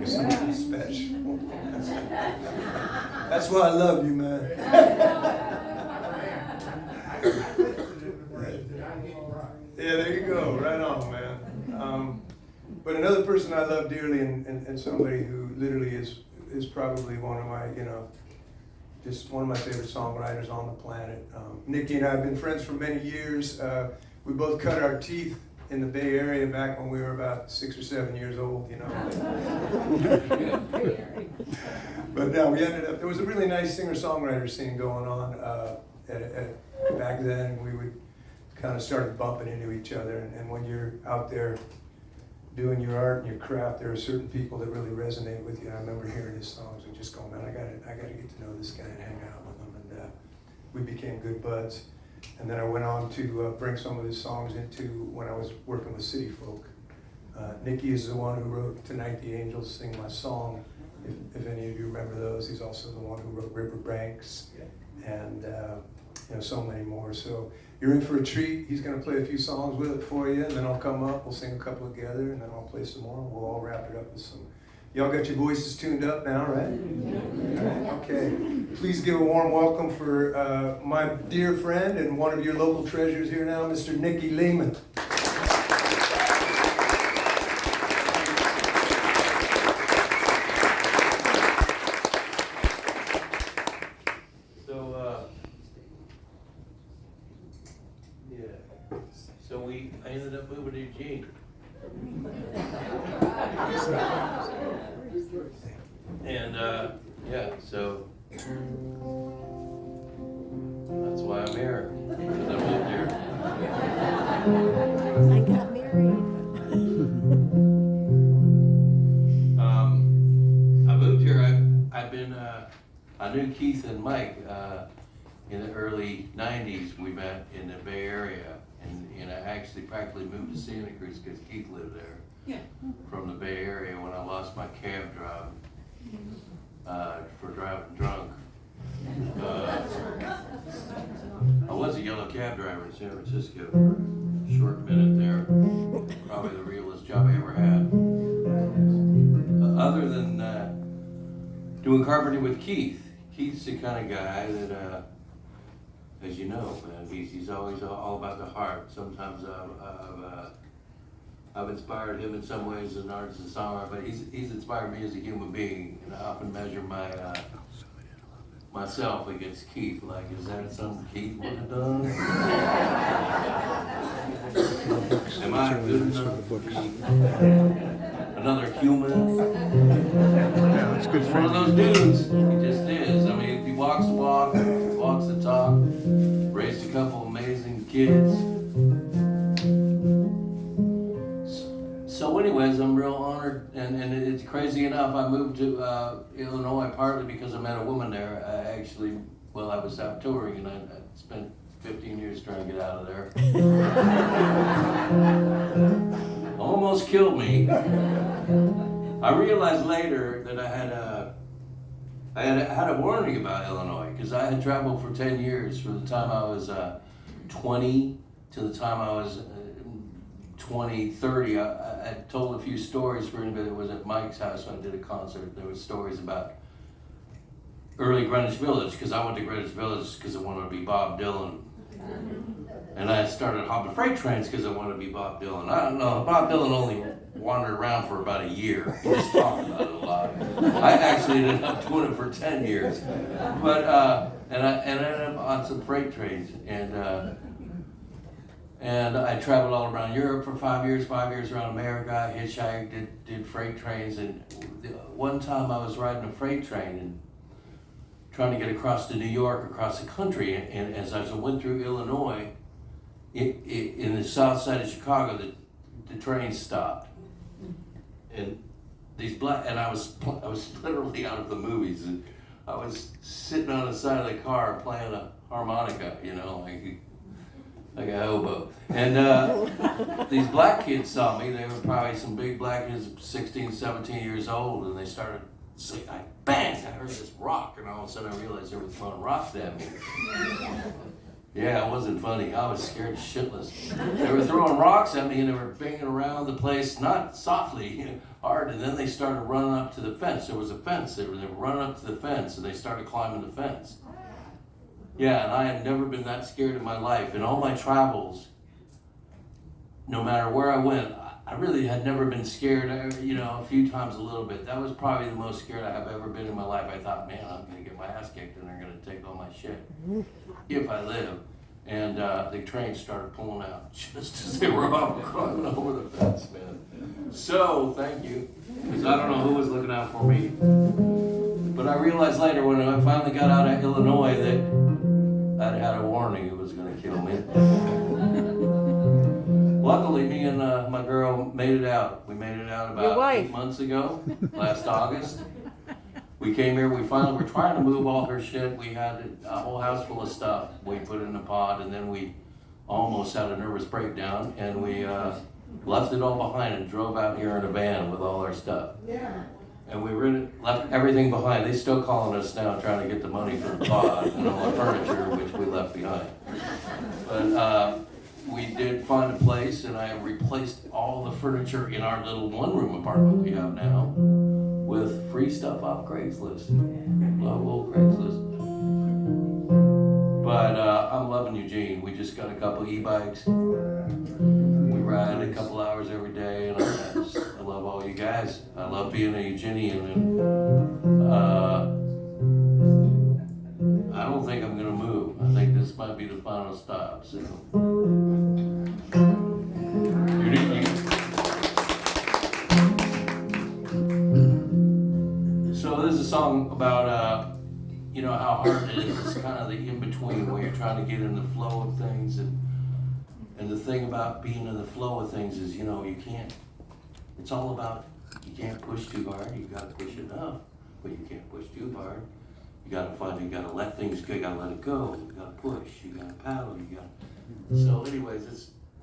You're something special. That's why I love you, man. Yeah, there you go. Right on, man. But another person I love dearly, and somebody who literally is probably one of my, just one of my favorite songwriters on the planet. Niki and I have been friends for many years. We both cut our teeth in the Bay Area back when we were about 6 or 7 years old, But no, we ended up, there was a really nice singer-songwriter scene going on back then, and we would kind of started bumping into each other. And when you're out there doing your art and your craft, there are certain people that really resonate with you. And I remember hearing his songs and just going, man, I gotta get to know this guy and hang out with him. And we became good buds. And then I went on to bring some of his songs into when I was working with City Folk. Niki is the one who wrote Tonight the Angels Sing My Song, if any of you remember those. He's also the one who wrote Riverbanks and so many more. So you're in for a treat. He's going to play a few songs with it for you, and then I'll come up, we'll sing a couple together, and then I'll play some more, and we'll all wrap it up with some. Y'all got your voices tuned up now, right? All right, okay. Please give a warm welcome for my dear friend and one of your local treasures here now, Mr. Niki Leeman. So I ended up moving to Eugene. And so that's why I'm here. Because I moved here. I got married. I moved here. I've been. I knew Keith and Mike in the early '90s. We met in the Bay Area. And I actually practically moved to Santa Cruz because Keith lived there. Yeah. From the Bay Area when I lost my cab drive for driving drunk. I was a yellow cab driver in San Francisco for a short minute there. Probably the realest job I ever had. Other than doing carpentry with Keith. Keith's the kind of guy that as you know, man, he's always all about the heart. Sometimes I've inspired him in some ways as an artist and songwriter, but he's inspired me as a human being. And I often measure myself against Keith. Like, is that something Keith would have done? Am I good enough to be another human? Yeah, that's good. One of those dudes. He just is. I mean, he walks the walk, walks the talk. Raised a couple amazing kids. So anyways, I'm real honored, and it's crazy enough, I moved to Illinois partly because I met a woman there. I was out touring, and I spent 15 years trying to get out of there. Almost killed me. I realized later that I had a warning about Illinois because I had traveled for 10 years from the time I was 20 to the time I was 20, 30. I told a few stories for anybody that was at Mike's house when I did a concert. There were stories about early Greenwich Village because I went to Greenwich Village because I wanted to be Bob Dylan. And I started hopping freight trains because I wanted to be Bob Dylan. I don't know, Bob Dylan only wandered around for about a year. He just talked about it a lot. I actually ended up doing it for 10 years. But, and I ended up on some freight trains. And I traveled all around Europe for 5 years around America. I hitchhiked, did freight trains. And one time I was riding a freight train and trying to get across to New York, across the country. And as I went through Illinois, in the south side of Chicago, the train stopped. And I was literally out of the movies. And I was sitting on the side of the car playing a harmonica, like a hobo. And these black kids saw me. They were probably some big black kids, 16, 17 years old, and they started saying, bang! I heard this rock, and all of a sudden I realized they were throwing rocks at me. Yeah, it wasn't funny. I was scared shitless. They were throwing rocks at me and they were banging around the place, not softly, hard, and then they started running up to the fence. There was a fence. They were running up to the fence and they started climbing the fence. Yeah, and I had never been that scared in my life. In all my travels, no matter where I went, I really had never been scared, a few times a little bit. That was probably the most scared I have ever been in my life. I thought, man, I'm going to get my ass kicked and they're going to take all my shit if I live. And the train started pulling out just as they were all climbing over the fence, man. So, thank you, because I don't know who was looking out for me. But I realized later when I finally got out of Illinois that I'd had a warning it was going to kill me. Luckily, me and my girl made it out. We made it out about 8 months ago, last August. We came here, we finally were trying to move all her shit. We had a whole house full of stuff we put in a pod, and then we almost had a nervous breakdown, and we left it all behind and drove out here in a van with all our stuff. Yeah. And we really left everything behind. They still calling us now trying to get the money for the pod and all the furniture, which we left behind. But we did find a place, and I have replaced all the furniture in our little one-room apartment we have now with free stuff off Craigslist. Love old Craigslist. But I'm loving Eugene. We just got a couple e-bikes. We ride a couple hours every day, and I love all you guys. I love being a Eugenian, and I don't think I'm gonna move. I think this might be the final stop. So. So this is a song about how hard it is. It's kind of the in-between where you're trying to get in the flow of things, and the thing about being in the flow of things is you can't. It's all about you can't push too hard. You gotta push enough, but you can't push too hard. You gotta let things go. You gotta let it go. You gotta push. You gotta paddle. So, anyways,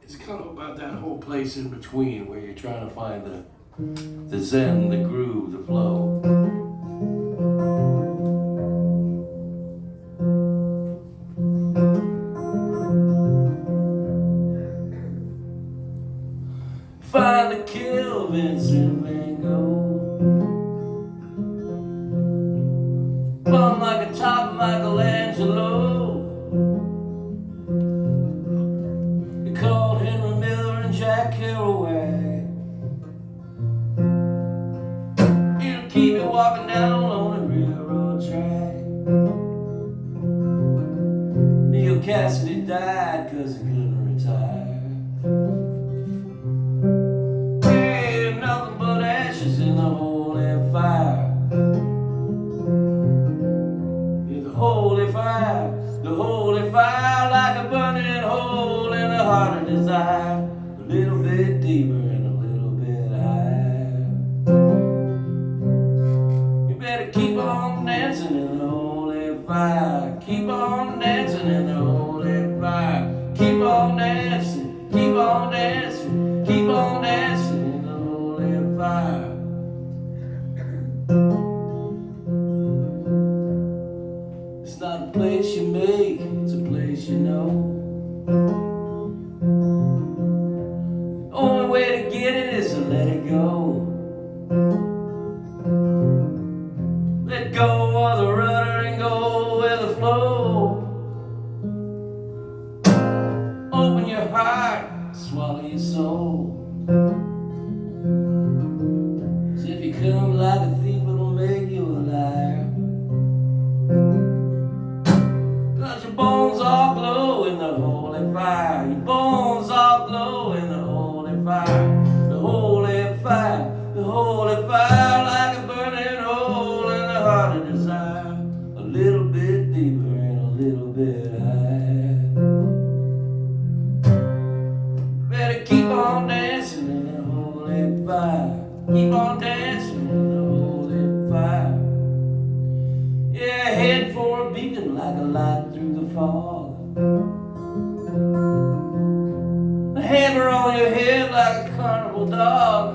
it's kind of about that whole place in between where you're trying to find the zen, the groove, the flow. Find the kill Vincent Van Gogh. Bum like a top Michelangelo. They called Henry Miller and Jack Kerouac. It'll keep you walking down on the railroad track. Neil Cassidy died 'cause he couldn't retire. Ain't nothing but ashes in the holy fire. The holy fire, like a burning hole in the heart of desire, a little bit deeper and a little bit higher. You better keep on dancing in the holy fire, keep on dancing in the holy fire, keep on dancing, keep on dancing, keep on dancing in the holy fire. It's not a place you make, it's a place you know. The only way to get it is to let it go. Let go of the rudder and go with the flow. Open your heart, swallow your soul. 'Cause if you come like a thief, it'll make you a liar. Your bones all glow in the holy fire. Your bones all glow in the holy fire. The holy fire, the holy fire, like a burning hole in the heart of desire. A little bit deeper and a little bit higher. Better keep on dancing in the holy fire. Keep on dancing in the holy fire. Yeah, head for a beacon like a light through the fog. A hammer on your head like a carnival dog.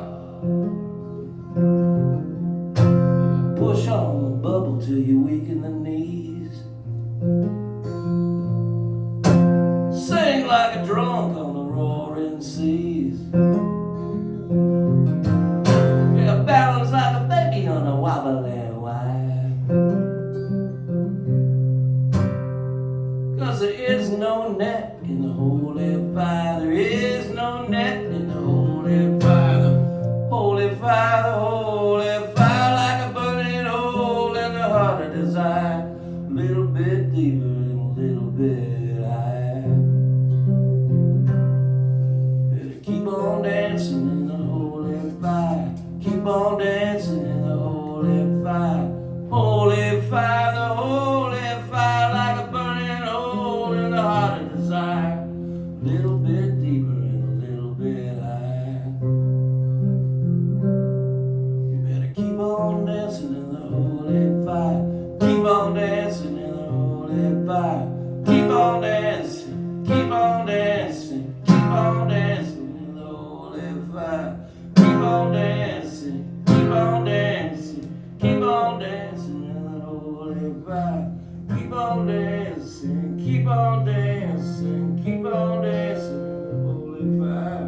Push on the bubble till you weaken the knees. the holy fire, like a burning hole in the heart of desire. A little bit deeper and a little bit higher. Better keep on dancing in the holy fire. Keep on dancing in the holy fire. Holy fire, the holy fire, like a burning hole in the heart of desire. A little bit deeper and a little bit higher. You better keep on dancing in the holy fire. Keep on dancing in the holy fire. Keep on dancing, keep on dancing, keep on dancing in the holy fire. Keep on dancing, keep on dancing, keep on dancing in the holy fire. Keep on dancing, keep on dancing, keep on dancing in the holy fire.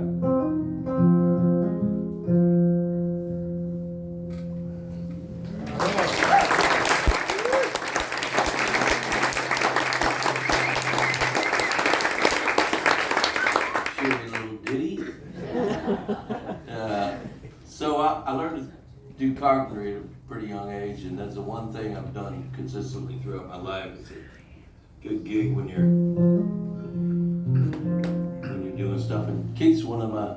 Silly little ditty. So I learned to do carpentry at a pretty young age, and that's the one thing I've done consistently throughout my life. It's a good gig when you're doing stuff. And Keith's one of my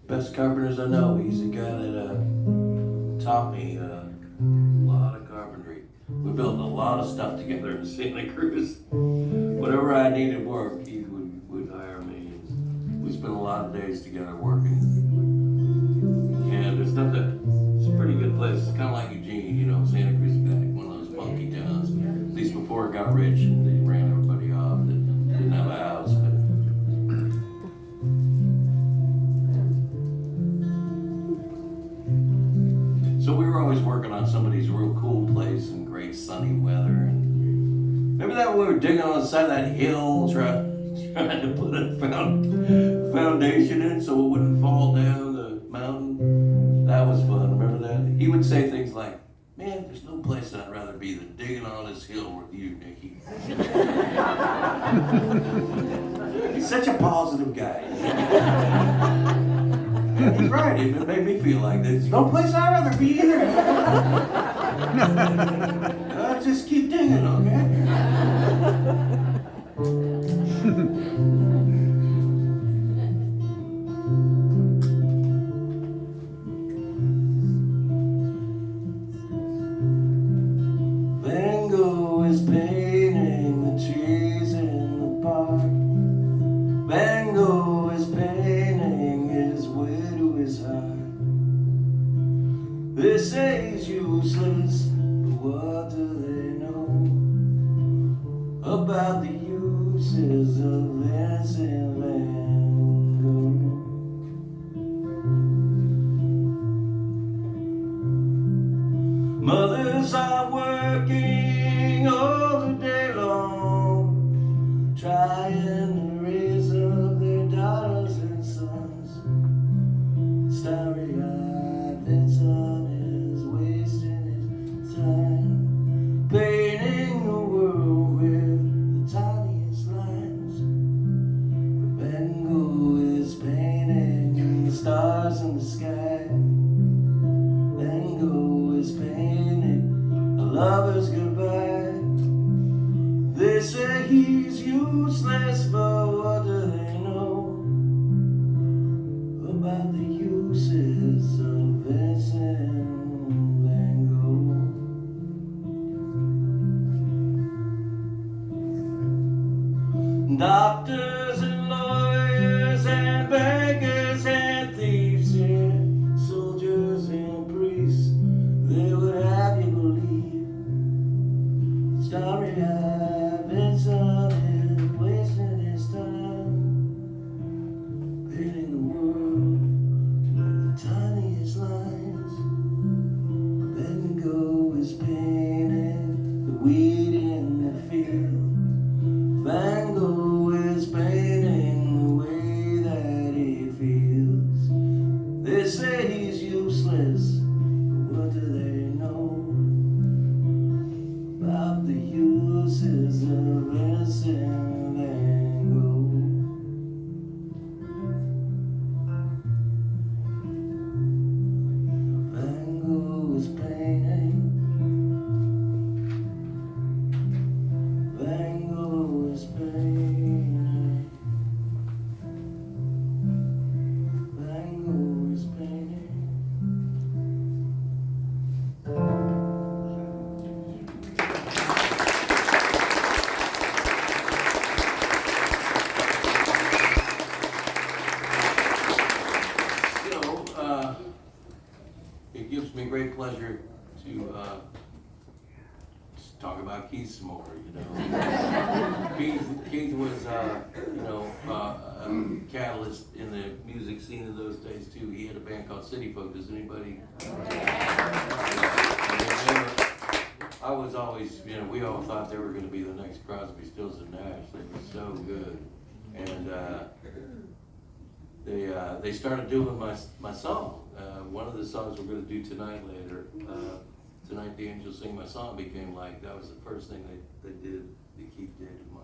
best carpenters I know. He's the guy that taught me a lot of carpentry. We built a lot of stuff together in Santa Cruz. Whenever I needed work, he would hire me. And we spent a lot of days together working. And there's stuff that it's a pretty good place. It's kind of like Eugene, you know, Santa Cruz is one of those funky towns. At least before it got rich and they ran everybody off that didn't have a house. So we were always working on somebody's real cool place and great sunny weather. And remember that when we were digging on the side of that hill, trying to put a foundation in so it wouldn't fall down the mountain? That was fun. Remember that? He would say things like, "Man, there's no place I'd rather be than digging on this hill with you, Niki." He's such a positive guy. He's right. It made me feel like there's no place I'd rather be either. Just keep digging, okay? Van Gogh is painting the trees in the park. Van Gogh is painting his way to his heart. They say he's useless, but what do they know about the uses of Vincent Van Gogh? Mothers are working all the day long, trying to raise up their daughters and sons. Starry-eyed Vincent is wasting his time, painting the world with the tiniest lines. But Van Gogh is painting the stars in the sky. Van Gogh is painting a lover's goodbye. They say he's useless, but what do they know about the uses of Vincent Van Gogh? Doctors and lawyers and beggars and thieves, yeah, soldiers and priests, they would have you believe starry-eyed Vincent is wasting his time, painting the world with the tiniest lines. Van Gogh is painting the weed in the field. Van Gogh is painting the way that he feels. They say he's useless, but what do they know about the uses of Vincent Van Gogh? Van pleasure to just talk about Keith some more, you know. Keith was, a catalyst in the music scene of those days too. He had a band called City Folk. Does anybody? I was always, we all thought they were going to be the next Crosby, Stills and Nash. They were so good, and they started doing my song. One of the songs we're going to do tonight later. Tonight the Angels Sing My Song became like, that was the first thing they did, that Keith did in mine.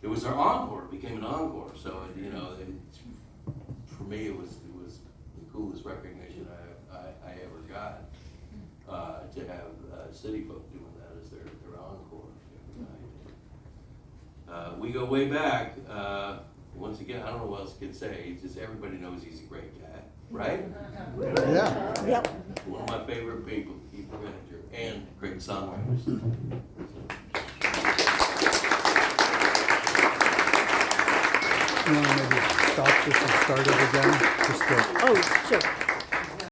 It was our encore, it became an encore, so for me it was the coolest recognition I ever got, to have City Folk doing that as their encore every night. We go way back, once again, I don't know what else I could say, just everybody knows he's a great guy, right? Yeah. Yep. One of my favorite people, Keith Greeninger, and great songwriters. You want to maybe stop this and start it again? Just to Oh, sure.